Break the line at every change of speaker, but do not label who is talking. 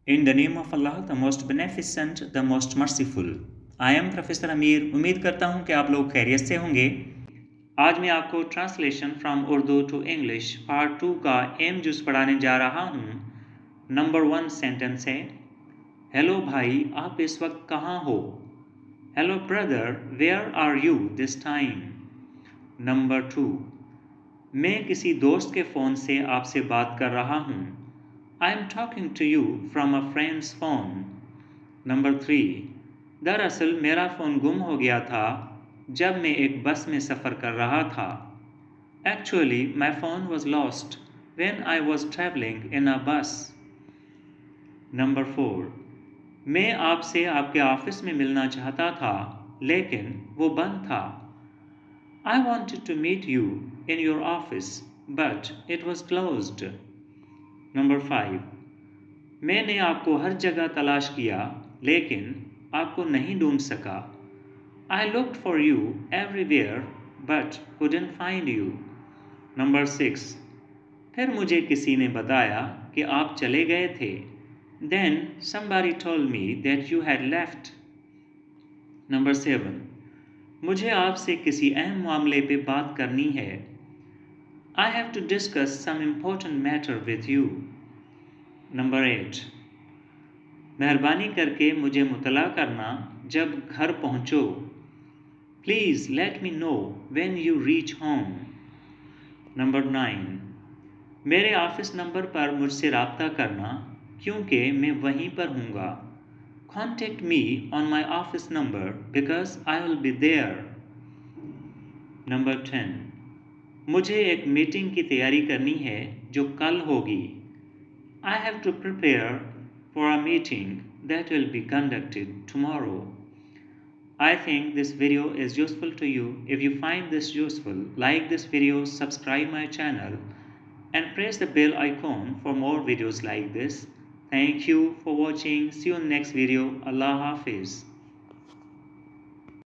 In the name of Allah, the most beneficent, the most merciful. I am professor अमीर। उम्मीद करता हूँ कि आप लोग खैरियत से होंगे। आज मैं आपको translation from Urdu to English part 2 का एम जूस पढ़ाने जा रहा हूँ। नंबर 1 सेंटेंस है, हेलो भाई, आप इस वक्त कहाँ हो? Hello brother, where are you this time? Number 2, मैं किसी दोस्त के फ़ोन से आपसे बात कर रहा हूँ। I am talking to you from a friend's phone. Number 3, दरअसल मेरा फ़ोन गुम हो गया था जब मैं एक बस में सफ़र कर रहा था। Actually, my phone was lost when I was traveling in a bus. Number 4, मैं आपसे आपके ऑफिस में मिलना चाहता था लेकिन वो बंद था। I wanted to meet you in your office, but it was closed. Number 5, मैंने आपको हर जगह तलाश किया लेकिन आपको नहीं ढूंढ सका। I looked for you everywhere but couldn't find you. Number 6, फिर मुझे किसी ने बताया कि आप चले गए थे। Then somebody told me that you had left. Number 7, मुझे आपसे किसी अहम मामले पे बात करनी है। I have to discuss some important matter with you. Number 8, मेहरबानी करके मुझे मुतला करना जब घर पहुँचो। Please let me know when you reach home. Number 9, मेरे ऑफिस नंबर पर मुझसे रब्ता करना क्योंकि मैं वहीं पर हूँगा। Contact me on my office number because I will be there. Number 10, मुझे एक मीटिंग की तैयारी करनी है जो कल होगी। I have to prepare for a meeting that will be conducted tomorrow. I think this video is useful to you. If you find this useful, like this video, subscribe my channel and press the bell icon for more videos like this. Thank you for watching. See you in next video. Allah Hafiz.